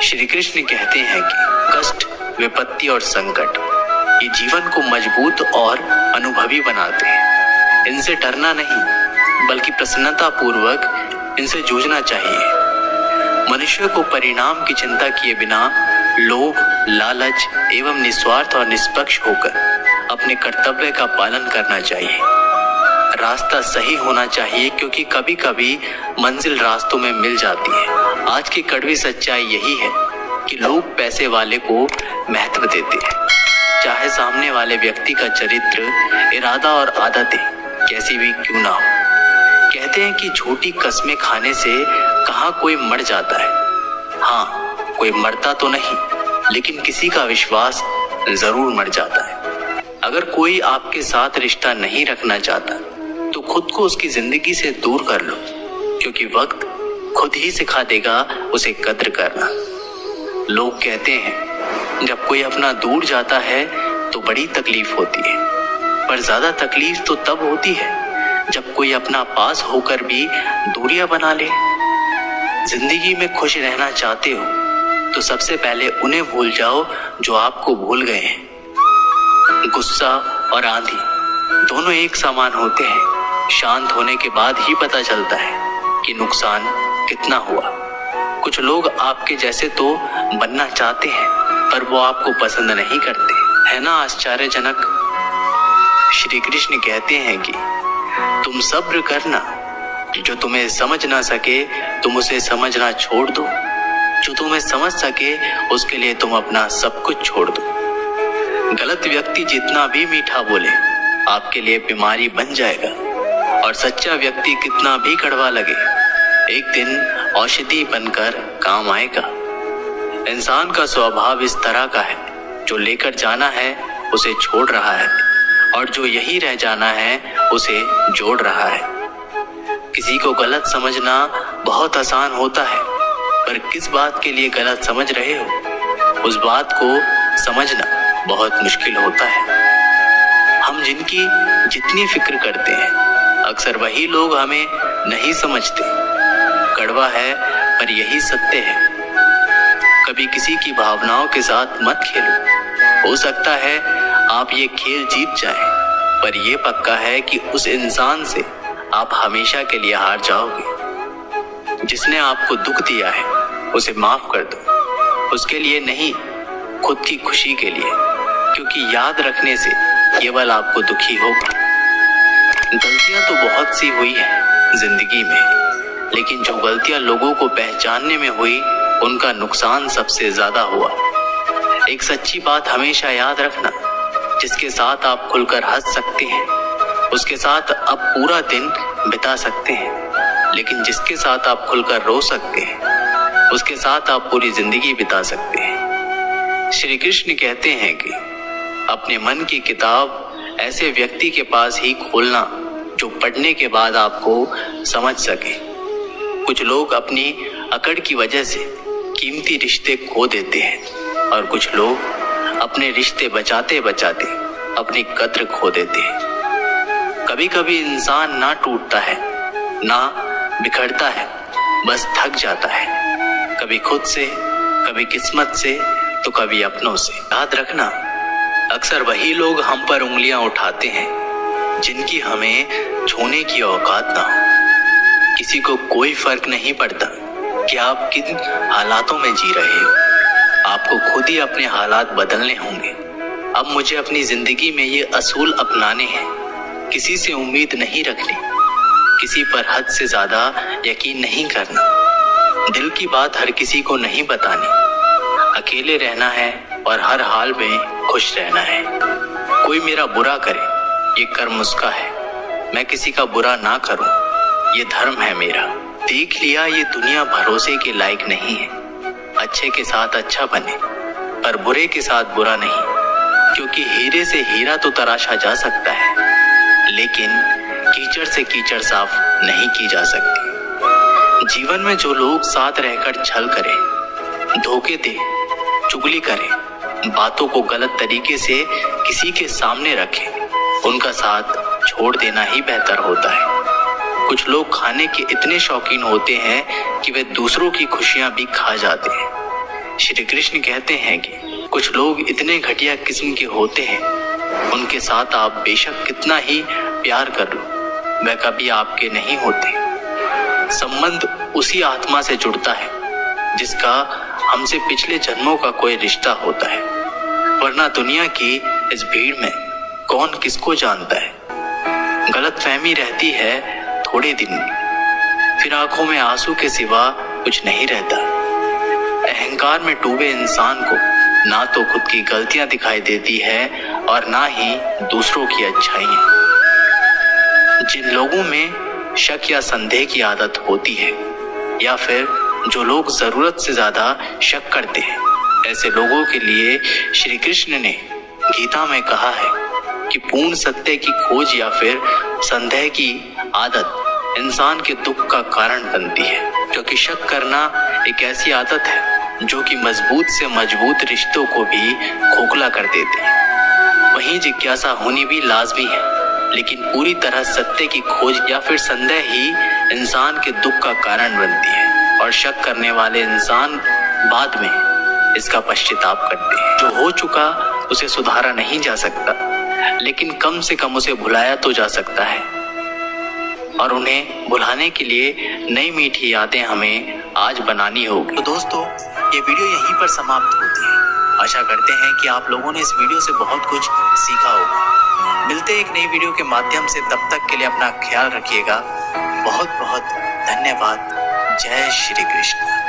श्री कृष्ण कहते हैं कि कष्ट, विपत्ति और संकट ये जीवन को मजबूत और अनुभवी बनाते हैं। इनसे डरना नहीं बल्कि प्रसन्नता पूर्वक इनसे जूझना चाहिए। मनुष्य को परिणाम की चिंता किए बिना लोभ, लालच एवं निस्वार्थ और निष्पक्ष होकर अपने कर्तव्य का पालन करना चाहिए। रास्ता सही होना चाहिए क्योंकि कभी कभी मंजिल रास्तों में मिल जाती है। आज की कड़वी सच्चाई यही है कि लोग पैसे वाले को महत्व देते हैं, चाहे सामने वाले व्यक्ति का चरित्र, इरादा और आदतें कैसी भी क्यों ना हो। कहते हैं कि झूठी कस्में खाने से कहाँ कोई मर जाता है। हाँ, कोई मरता तो नहीं, लेकिन किसी का विश्वास जरूर मर जाता है। अगर कोई आपके साथ रिश्ता नहीं रखना चाहता तो खुद को उसकी जिंदगी से दूर कर लो, क्योंकि वक्त खुद ही सिखा देगा उसे कद्र करना। लोग कहते हैं जब कोई अपना दूर जाता है तो बड़ी तकलीफ होती है, पर ज्यादा तकलीफ तो तब होती है जब कोई अपना पास होकर भी दूरियां बना ले। जिंदगी में खुश रहना चाहते हो तो सबसे पहले उन्हें भूल जाओ जो आपको भूल गए हैं। गुस्सा और आंधी दोनों एक समान होते हैं। शांत होने के बाद ही पता चलता है कि नुकसान कितना हुआ। कुछ लोग आपके जैसे तो बनना चाहते हैं, पर वो आपको पसंद नहीं करते, है ना आश्चर्यजनक। श्री कृष्ण कहते हैं कि तुम सब्र करना, जो तुम्हें समझ ना सके तुम उसे समझना छोड़ दो, जो तुम्हें समझ सके उसके लिए तुम अपना सब कुछ छोड़ दो। गलत व्यक्ति जितना भी मीठा बोले आपके लिए बीमारी बन जाएगा, और सच्चा व्यक्ति कितना भी कड़वा लगे एक दिन औषधि बनकर काम आएगा। इंसान का स्वभाव इस तरह का है, जो लेकर जाना है उसे छोड़ रहा है, और जो यही रह जाना है उसे जोड़ रहा है। किसी को गलत समझना बहुत आसान होता है, पर किस बात के लिए गलत समझ रहे हो उस बात को समझना बहुत मुश्किल होता है। हम जिनकी जितनी फिक्र करते हैं अक्सर वही लोग हमें नहीं समझते। कड़वा है पर यही सत्य है। कभी किसी की भावनाओं के साथ मत खेलो। हो सकता है आप ये खेल जीत जाएं, पर यह पक्का है कि उस इंसान से आप हमेशा के लिए हार जाओगे। जिसने आपको दुख दिया है उसे माफ कर दो, उसके लिए नहीं, खुद की खुशी के लिए, क्योंकि याद रखने से केवल आपको दुखी होगा। गलतियां तो बहुत सी हुई हैं जिंदगी में, लेकिन जो गलतियां लोगों को पहचानने में हुई उनका नुकसान सबसे ज्यादा हुआ। एक सच्ची बात हमेशा याद रखना, जिसके साथ आप खुलकर हंस सकते हैं उसके साथ आप पूरा दिन बिता सकते हैं, लेकिन जिसके साथ आप खुलकर रो सकते हैं उसके साथ आप पूरी जिंदगी बिता सकते हैं। श्री कृष्ण कहते हैं कि अपने मन की किताब ऐसे व्यक्ति के पास ही खोलना जो पढ़ने के बाद आपको समझ सके। कुछ लोग अपनी अकड़ की वजह से कीमती रिश्ते खो देते हैं, और कुछ लोग अपने रिश्ते बचाते बचाते अपनी कद्र खो देते हैं। कभी कभी इंसान ना टूटता है ना बिखरता है, बस थक जाता है, कभी खुद से, कभी किस्मत से, तो कभी अपनों से। याद रखना, अक्सर वही लोग हम पर उंगलियां उठाते हैं जिनकी हमें छूने की औकात ना हो। किसी को कोई फर्क नहीं पड़ता कि आप किन हालातों में जी रहे हो, आपको खुद ही अपने हालात बदलने होंगे। अब मुझे अपनी जिंदगी में ये असूल अपनाने हैं, किसी से उम्मीद नहीं रखनी, किसी पर हद से ज्यादा यकीन नहीं करना, दिल की बात हर किसी को नहीं बतानी, अकेले रहना है और हर हाल में खुश रहना है। कोई मेरा बुरा करे ये कर्म उसका है, मैं किसी का बुरा ना करूं ये धर्म है मेरा। देख लिया ये दुनिया भरोसे के लायक नहीं है। अच्छे के साथ अच्छा बने पर बुरे के साथ बुरा नहीं, क्योंकि हीरे से हीरा तो तराशा जा सकता है, लेकिन कीचड़ से कीचड़ साफ नहीं की जा सकती। जीवन में जो लोग साथ रहकर छल करें, धोखे दे, चुगली करें, बातों को गलत तरीके से किसी के सामने रखें, उनका साथ छोड़ देना ही बेहतर होता है। कुछ लोग खाने के इतने शौकीन होते हैं कि वे दूसरों की खुशियां भी खा जाते हैं। श्री कृष्ण कहते हैं कि कुछ लोग इतने घटिया किस्म के होते हैं, उनके साथ आप बेशक कितना ही प्यार कर लो, वह कभी आपके नहीं होते। संबंध उसी आत्मा से जुड़ता है जिसका हमसे पिछले जन्मों का कोई रिश्ता होता है, वरना दुनिया की इस भीड़ में कौन किसको जानता है। गलतफहमी रहती है थोड़े दिन में, फिर आंखों में आंसू के सिवा कुछ नहीं रहता। अहंकार में डूबे इंसान को ना तो खुद की गलतियां दिखाई देती है और ना ही दूसरों की अच्छाइयां। जिन लोगों में शक या संदेह की आदत होती है, या फिर जो लोग जरूरत से ज्यादा शक करते हैं, ऐसे लोगों के लिए श्री कृष्ण ने गीता में कहा है कि पूर्ण सत्य की खोज या फिर संदेह की आदत इंसान के दुख का कारण बनती है, क्योंकि शक करना एक ऐसी आदत है जो कि मजबूत से मजबूत रिश्तों को भी खोखला कर देते हैं। वहीं जिज्ञासा होनी भी लाजमी है, लेकिन पूरी तरह सत्य की खोज या फिर संदेह ही इंसान के दुख का कारण बनती है, और शक करने वाले इंसान बाद में इसका पश्चाताप करते हैं। जो हो चुका उसे सुधारा नहीं जा सकता, लेकिन कम से कम उसे भुलाया तो जा सकता है, और उन्हें भुलाने के लिए नई मीठी यादें हमें आज बनानी होगी। तो दोस्तों, ये वीडियो यहीं पर समाप्त होती है। आशा करते हैं कि आप लोगों ने इस वीडियो से बहुत कुछ सीखा होगा। मिलते हैं एक नई वीडियो के माध्यम से, तब तक के लिए अपना ख्याल रखिएगा। बहुत बहुत धन्यवाद। जय श्री कृष्ण।